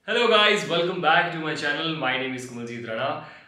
Hello guys, welcome back to my channel. My name is Kamaljeet Rana.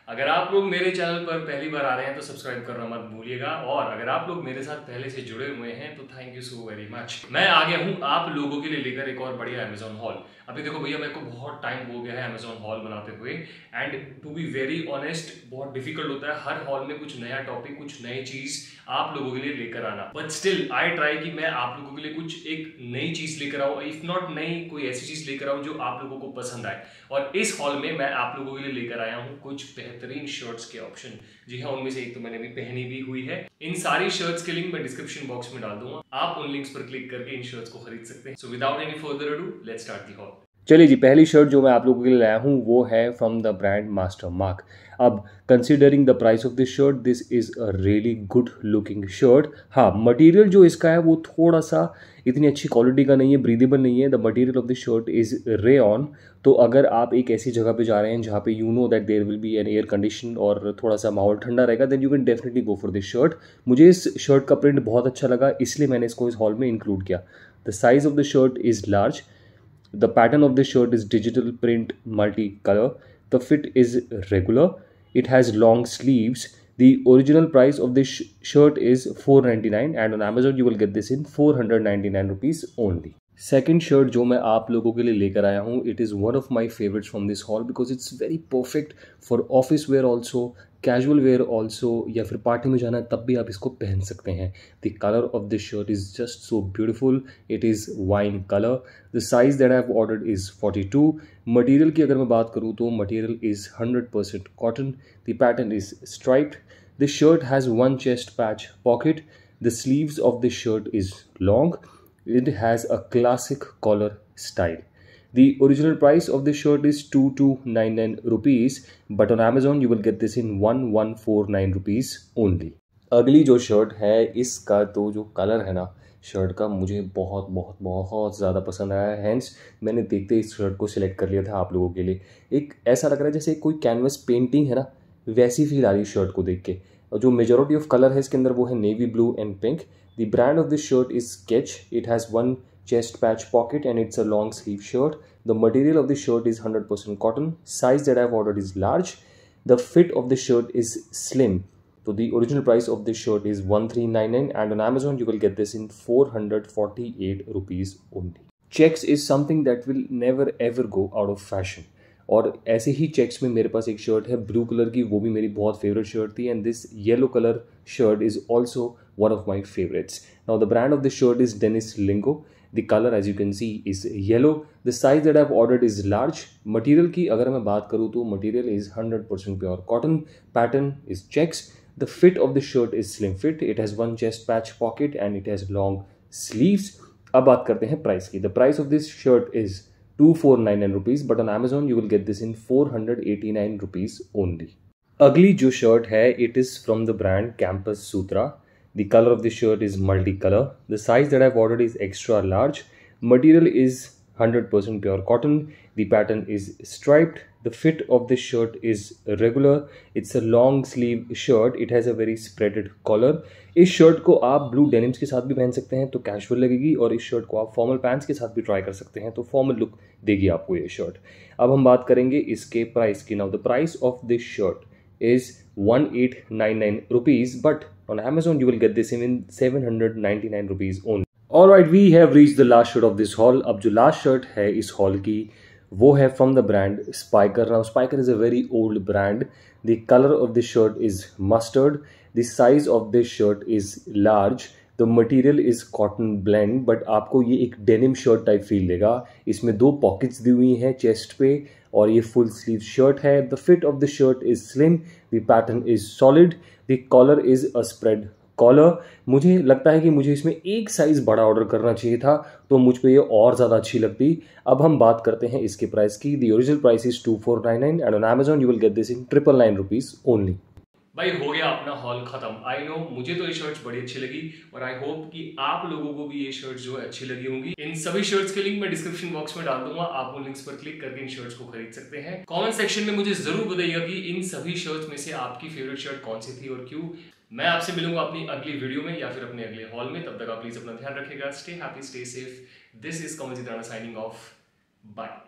अगर आप लोग मेरे चैनल पर पहली बार आ रहे हैं तो सब्सक्राइब करना मत भूलिएगा, और अगर आप लोग मेरे साथ पहले से जुड़े हुए हैं तो thank you so very much. मैं आ गया हूं आप लोगों के लिए लेकर एक और बढ़िया अमेजॉन हॉल। अभी देखो भैया, मेरे को बहुत टाइम हो गया है अमेजॉन हॉल बनाते हुए, and to be very honest बहुत डिफिकल्ट होता है हर हॉल में कुछ नया टॉपिक, कुछ नई चीज आप लोगों के लिए लेकर आना। बट स्टिल आई ट्राई कि मैं आप लोगों के लिए कुछ एक नई चीज लेकर आऊं, इफ नॉट नई, कोई ऐसी चीज लेकर आऊं जो आप लोगों को पसंद आए। और इस हॉल में मैं आप लोगों के लिए लेकर आया हूं कुछ बेहतरीन शर्ट्स के ऑप्शन। जी हाँ, उनमें से एक तो मैंने भी पहनी भी हुई है। इन सारी शर्ट्स के लिंक मैं डिस्क्रिप्शन बॉक्स में डाल दूंगा, आप उन लिंक्स पर क्लिक करके इन शर्ट्स को खरीद सकते हैं। So without any further ado, let's start the hall. चलिए जी, पहली शर्ट जो मैं आप लोगों के लिए लाया हूँ वो है from the brand Master Mark. अब considering the price of this shirt, this is a really good looking shirt. हाँ, मटेरियल जो इसका है वो थोड़ा सा इतनी अच्छी क्वालिटी का नहीं है, ब्रीदेबल नहीं है। The material of this shirt is rayon. तो अगर आप एक ऐसी जगह पे जा रहे हैं जहाँ पे you know that there will be an air condition और थोड़ा सा माहौल ठंडा रहेगा, then you can definitely go for this shirt. मुझे इस शर्ट का प्रिंट बहुत अच्छा लगा, इसलिए मैंने इसको इस हॉल में इंक्लूड किया। The size of the shirt is large. The pattern of this shirt is digital print multicolor. The fit is regular. It has long sleeves. The original price of this shirt is $499, and on Amazon you will get this in 499 rupees only. Second shirt जो मैं आप लोगों के लिए लेकर आया हूँ, it is one of my favourites from this hall because it's very perfect for office were also, casual were also, या फिर पार्टी में जाना है तब भी आप इसको पहन सकते हैं। The colour of this shirt is just so beautiful. It is wine colour. The size that I have ordered is 42। Material की अगर मैं बात करूँ तो material is 100% cotton. The pattern is striped. This shirt has one chest patch pocket. The sleeves of this shirt is long. It has a classic collar style. The original price of this shirt is 2299 rupees, but on Amazon you will get this in 1149 rupees only. अगली जो shirt है, इसका तो जो colour है ना shirt का, मुझे बहुत बहुत बहुत ज़्यादा पसंद आया है। हैंस मैंने देखते ही इस शर्ट को सिलेक्ट कर लिया था आप लोगों के लिए। एक ऐसा लग रहा है जैसे कोई कैनवस पेंटिंग है ना, वैसी फील आ रही है शर्ट को देख के। और जो मेजॉरिटी ऑफ कलर है इसके अंदर वो है navy blue and pink. The brand of this shirt is Sketch. It has one chest patch pocket and it's a long sleeve shirt. The material of this shirt is 100% cotton. Size that I've ordered is large. The fit of this shirt is slim. So the original price of this shirt is 1399, and on Amazon you will get this in 448 rupees only. Checks is something that will never ever go out of fashion. और ऐसे ही checks में मेरे पास एक shirt है blue colour की, वो भी मेरी बहुत फेवरेट शर्ट थी, and this yellow colour shirt is also one of my favorites. Now the brand of this shirt is Dennis Lingo. The color as you can see is yellow. The size that I've ordered is large. Material की अगर मैं बात करूँ तो material is 100% pure cotton. Pattern is checks. The fit of the shirt is slim fit. It has one chest patch pocket and it has long sleeves. अब बात करते हैं प्राइस की. The price of this shirt is 2499 rupees, but on Amazon you will get this in 489 rupees only. अगली जो shirt है, it is from the brand Campus Sutra. The color of this shirt is multicolor. The size that I've ordered is extra large. Material is 100% pure cotton. The pattern is striped. The fit of this shirt is regular. It's a long sleeve shirt. It has a very spreaded collar. इस shirt को आप blue denims के साथ भी पहन सकते हैं तो कैजुअल लगेगी, और इस शर्ट को आप फॉर्मल पैंट्स के साथ भी ट्राई कर सकते हैं तो फॉर्मल लुक देगी आपको ये शर्ट। अब हम बात करेंगे इसके प्राइस की। Now the price of this shirt is 1899 rupees, but on Amazon you will get this in 799 rupees only. Alright, we have reached the last shirt of this haul. अब जो last shirt है इस haul की वो है from the brand Spiker. Now Spiker is a very old brand. The color of this shirt is mustard. The size of this shirt is large. The material is cotton blend, but आपको ये एक denim shirt type feel देगा। इसमें दो pockets दी हुई हैं chest पे, और ये फुल स्लीव शर्ट है। The fit of the shirt is slim. The pattern is solid. The collar is a spread collar. मुझे लगता है कि मुझे इसमें एक साइज बड़ा ऑर्डर करना चाहिए था, तो मुझ पे ये और ज़्यादा अच्छी लगती। अब हम बात करते हैं इसके प्राइस की। The original price is 2499 and on Amazon you will get this in 999 rupees only. भाई हो गया अपना हॉल खत्म। आई नो मुझे तो ये शर्ट्स बड़ी अच्छी लगी, और आई होप कि आप लोगों को भी ये शर्ट्स जो है अच्छी लगी होंगी। इन सभी शर्ट्स के लिंक मैं डिस्क्रिप्शन बॉक्स में डाल दूंगा, आप उन लिंक्स पर क्लिक करके इन शर्ट्स को खरीद सकते हैं। कमेंट सेक्शन में मुझे जरूर बताइएगा कि इन सभी शर्ट्स में से आपकी फेवरेट शर्ट कौन सी थी और क्यों। मैं आपसे मिलूंगा अपनी अगली वीडियो में या फिर अपने अगले हॉल में। तब तक आप प्लीज अपना ध्यान रखिएगा। Stay happy, stay safe. This is Kamaljeet Rana signing off. Bye.